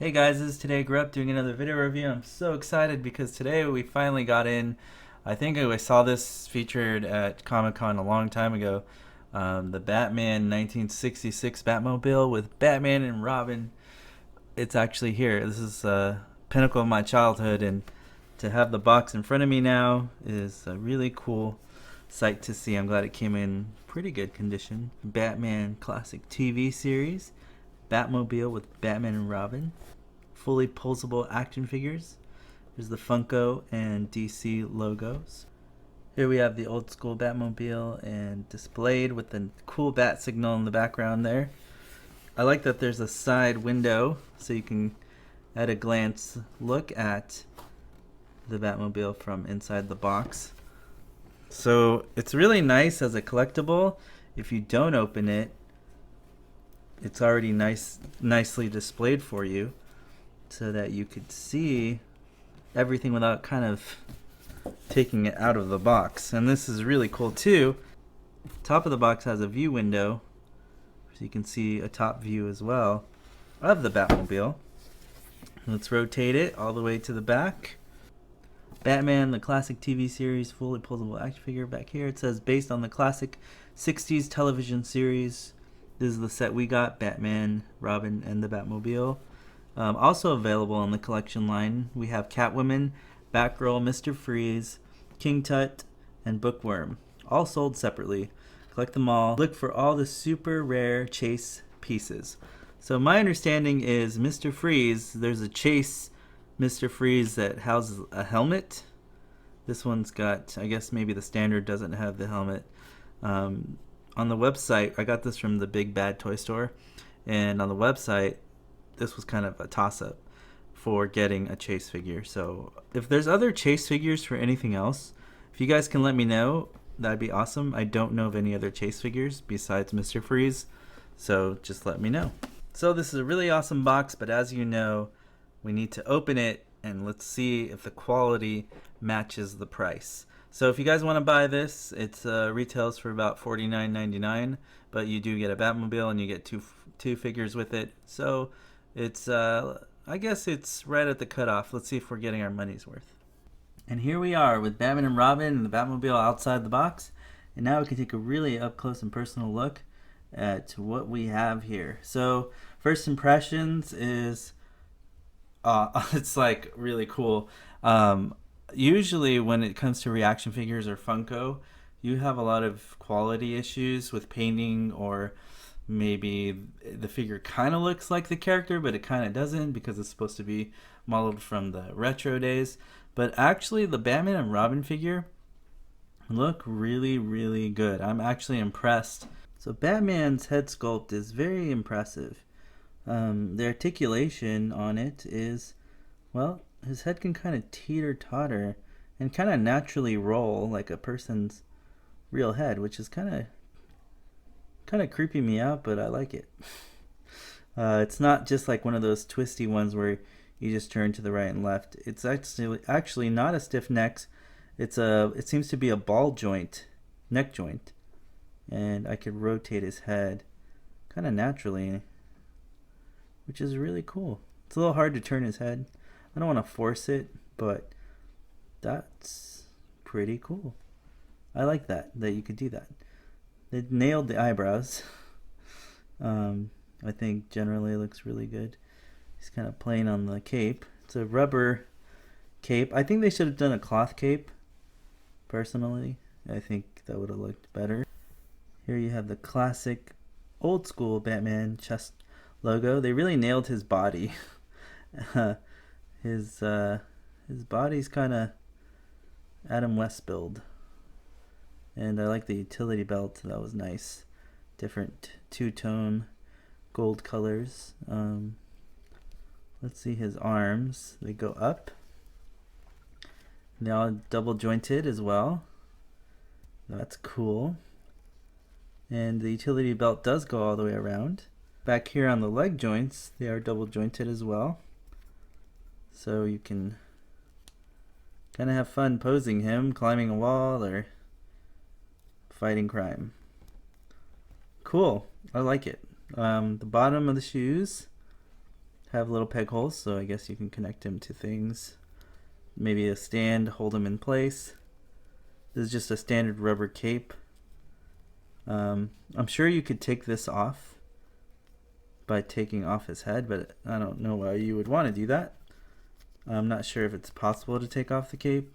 Hey guys, this is TodayIGrewUP doing another video review. I'm so excited because today we finally got in. I think I saw this featured at Comic-Con a long time ago. The Batman 1966 Batmobile with Batman and Robin. It's actually here. This is a pinnacle of my childhood, and to have the box in front of me now is a really cool sight to see. I'm glad it came in pretty good condition. Batman classic TV series. Batmobile with Batman and Robin. Fully posable action figures. There's the Funko and DC logos. Here we have the old school Batmobile and displayed with the cool bat signal in the background there. I like that there's a side window so you can at a glance look at the Batmobile from inside the box. So it's really nice as a collectible. If you don't open it, it's already nicely displayed for you so that you could see everything without kind of taking it out of the box. And this is really cool too. Top of the box has a view window so you can see a top view as well of the Batmobile. Let's rotate it all the way to the back. Batman, the classic TV series, fully posable action figure. Back here it says based on the classic 60s television series. This is the set we got, Batman, Robin, and the Batmobile. Also available in the collection line, we have Catwoman, Batgirl, Mr. Freeze, King Tut, and Bookworm. All sold separately. Collect them all. Look for all the super rare chase pieces. So my understanding is Mr. Freeze, there's a chase Mr. Freeze that houses a helmet. This one's got, I guess maybe the standard doesn't have the helmet. On the website, I got this from the Big Bad Toy Store, and on the website, this was kind of a toss-up for getting a chase figure. So if there's other chase figures for anything else, if you guys can let me know, that'd be awesome. I don't know of any other chase figures besides Mr. Freeze, so just let me know. So this is a really awesome box, but as you know, we need to open it and let's see if the quality matches the price. So if you guys want to buy this, it retails for about $49.99, but you do get a Batmobile and you get two figures with it. So it's I guess it's right at the cutoff. Let's see if we're getting our money's worth. And here we are with Batman and Robin and the Batmobile outside the box. And now we can take a really up close and personal look at what we have here. So first impressions is it's like really cool. Usually when it comes to reaction figures or Funko, you have a lot of quality issues with painting, or maybe the figure kind of looks like the character but it kind of doesn't because it's supposed to be modeled from the retro days. But actually the Batman and Robin figure look really, really good. I'm actually impressed. So Batman's head sculpt is very impressive. The articulation on it is, well, his head can kind of teeter-totter and kind of naturally roll like a person's real head, which is kind of creeping me out, but I like it. It's not just like one of those twisty ones where you just turn to the right and left. It's actually not a stiff neck. It seems to be a ball joint, neck joint, and I could rotate his head kind of naturally, which is really cool. It's a little hard to turn his head. I don't want to force it, but that's pretty cool. I like that you could do that. They nailed the eyebrows. I think generally it looks really good. He's kind of playing on the cape. It's a rubber cape. I think they should have done a cloth cape, personally. I think that would have looked better. Here you have the classic old school Batman chest logo. They really nailed his body. His body's kind of Adam West build, and I like the utility belt. That was nice. Different two-tone gold colors. Let's see his arms. They go up. They're all double jointed as well. That's cool. And the utility belt does go all the way around. Back here on the leg joints, they are double jointed as well. So you can kind of have fun posing him, climbing a wall, or fighting crime. Cool. I like it. The bottom of the shoes have little peg holes, so I guess you can connect him to things. Maybe a stand, hold him in place. This is just a standard rubber cape. I'm sure you could take this off by taking off his head, but I don't know why you would want to do that. I'm not sure if it's possible to take off the cape.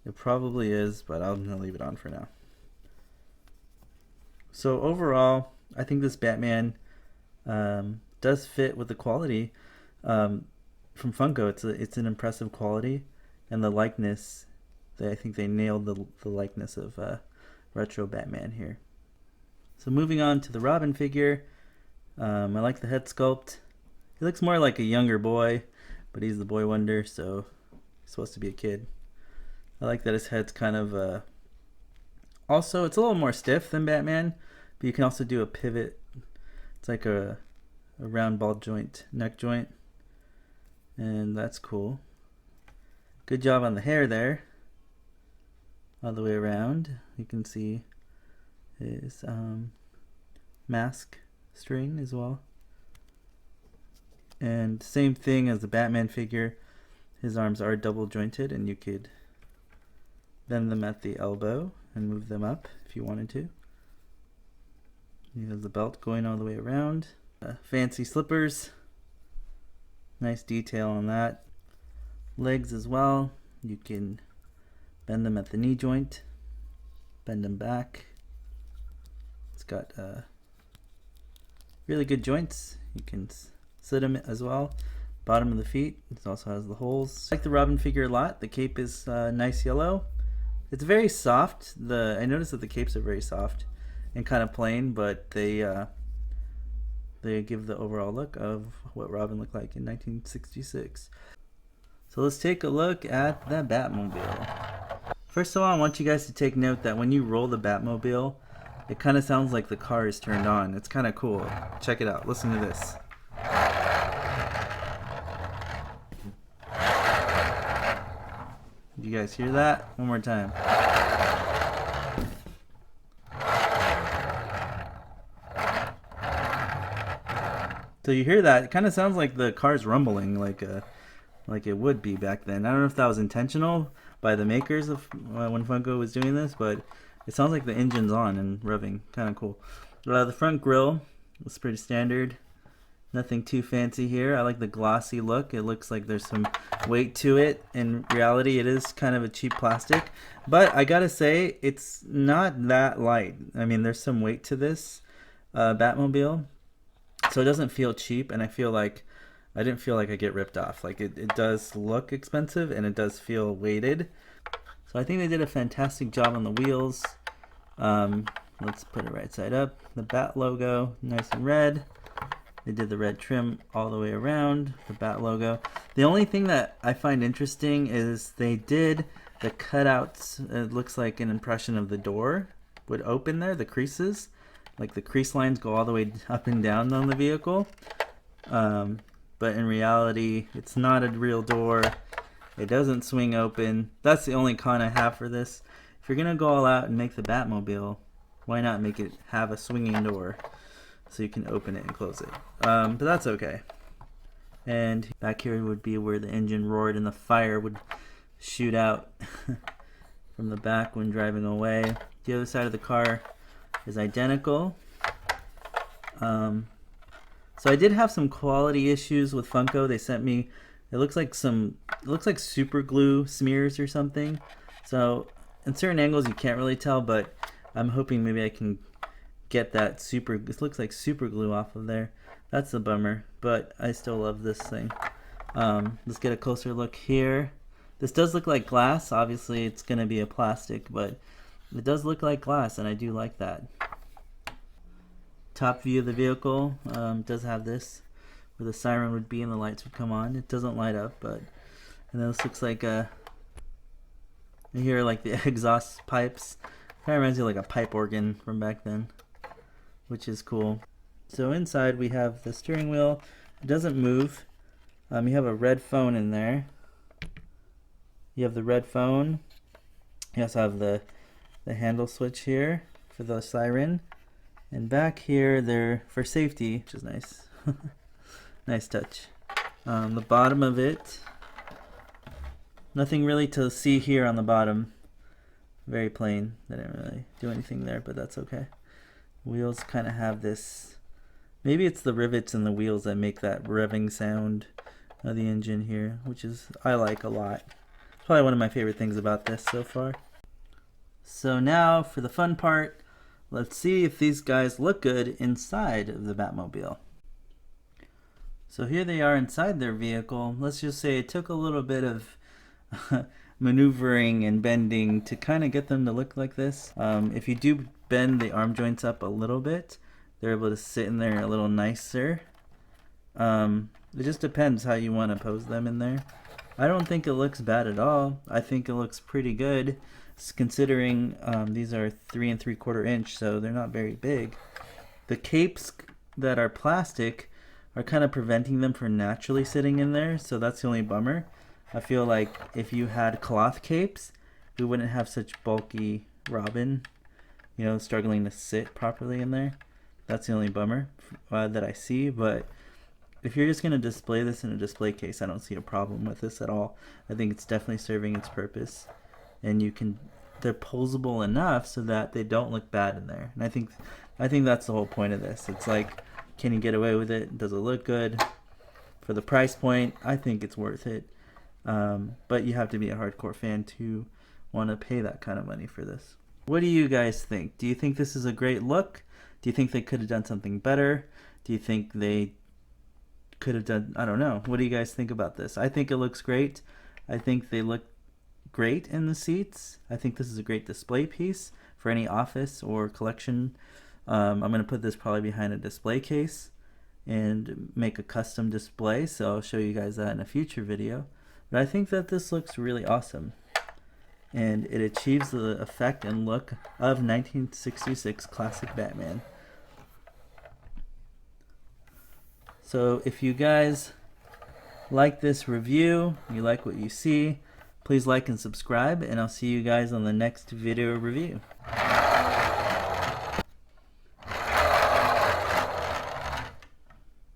It probably is, but I'm going to leave it on for now. So overall, I think this Batman does fit with the quality from Funko. It's an impressive quality, and the likeness, I think they nailed the likeness of retro Batman here. So moving on to the Robin figure, I like the head sculpt. He looks more like a younger boy, but he's the boy wonder, so he's supposed to be a kid. I like that his head's kind of also, it's a little more stiff than Batman, but you can also do a pivot. It's like a round ball joint, neck joint, and that's cool. Good job on the hair there, all the way around. You can see his mask string as well. And same thing as the Batman figure, his arms are double jointed, and you could bend them at the elbow and move them up if you wanted to. He has the belt going all the way around. Fancy slippers, nice detail on that. Legs as well, you can bend them at the knee joint, bend them back. It's got really good joints. You can sit them as well. Bottom of the feet, it also has the holes. I like the Robin figure a lot. The cape is nice yellow. It's very soft. I noticed that the capes are very soft and kind of plain, but they give the overall look of what Robin looked like in 1966. So let's take a look at the Batmobile. First of all, I want you guys to take note that when you roll the Batmobile, it kind of sounds like the car is turned on. It's kind of cool. Check it out. Listen to this. Did you guys hear that? One more time. So you hear that? It kind of sounds like the car's rumbling, like it would be back then. I don't know if that was intentional by the makers of when Funko was doing this, but it sounds like the engine's on and revving. Kind of cool. The front grille was pretty standard. Nothing too fancy here. I like the glossy look. It looks like there's some weight to it. In reality, it is kind of a cheap plastic. But I gotta say, it's not that light. I mean, there's some weight to this Batmobile. So it doesn't feel cheap, and I didn't feel like I get ripped off. Like it does look expensive, and it does feel weighted. So I think they did a fantastic job on the wheels. Let's put it right side up. The Bat logo, nice and red. They did the red trim all the way around, the Bat logo. The only thing that I find interesting is they did the cutouts. It looks like an impression of the door would open there, the creases. Like the crease lines go all the way up and down on the vehicle. But in reality, it's not a real door. It doesn't swing open. That's the only con I have for this. If you're going to go all out and make the Batmobile, why not make it have a swinging door so you can open it and close it? But that's okay. And back here would be where the engine roared and the fire would shoot out from the back when driving away. The other side of the car is identical. So I did have some quality issues with Funko. They sent me, it looks like super glue smears or something. So in certain angles you can't really tell, but I'm hoping maybe I can get that this looks like super glue off of there. That's a bummer, but I still love this thing. Let's get a closer look here. This does look like glass. Obviously it's gonna be a plastic, but it does look like glass, and I do like that. Top view of the vehicle does have this, where the siren would be and the lights would come on. It doesn't light up, but, and then this looks like you hear like the exhaust pipes. Kind of reminds you of like a pipe organ from back then, which is cool. So inside we have the steering wheel. It doesn't move. You have a red phone in there. You have the red phone. You also have the handle switch here for the siren. And back here, they're for safety, which is nice. Nice touch. The bottom of it, nothing really to see here on the bottom. Very plain. They didn't really do anything there, but that's okay. Wheels kind of have this, maybe it's the rivets in the wheels that make that revving sound of the engine here, which is, I like a lot. Probably one of my favorite things about this so far. So now for the fun part, let's see if these guys look good inside of the Batmobile. So here they are inside their vehicle. Let's just say it took a little bit of maneuvering and bending to kind of get them to look like this. If you do bend the arm joints up a little bit, they're able to sit in there a little nicer. It just depends how you want to pose them in there. I don't think it looks bad at all. I think it looks pretty good, considering these are 3 3/4 inch, so they're not very big. The capes that are plastic are kind of preventing them from naturally sitting in there, so that's the only bummer. I feel like if you had cloth capes, we wouldn't have such bulky Robin, you know, struggling to sit properly in there. That's the only bummer that I see, but if you're just going to display this in a display case, I don't see a problem with this at all. I think it's definitely serving its purpose, and they're posable enough so that they don't look bad in there. And I think that's the whole point of this. It's like, can you get away with it? Does it look good? For the price point, I think it's worth it. But you have to be a hardcore fan to want to pay that kind of money for this. What do you guys think? Do you think this is a great look? Do you think they could have done something better? Do you think they could have done, I don't know. What do you guys think about this? I think it looks great. I think they look great in the seats. I think this is a great display piece for any office or collection. I'm going to put this probably behind a display case and make a custom display, so I'll show you guys that in a future video. But I think that this looks really awesome, and it achieves the effect and look of 1966 classic Batman. So if you guys like this review, you like what you see, please like and subscribe, and I'll see you guys on the next video review.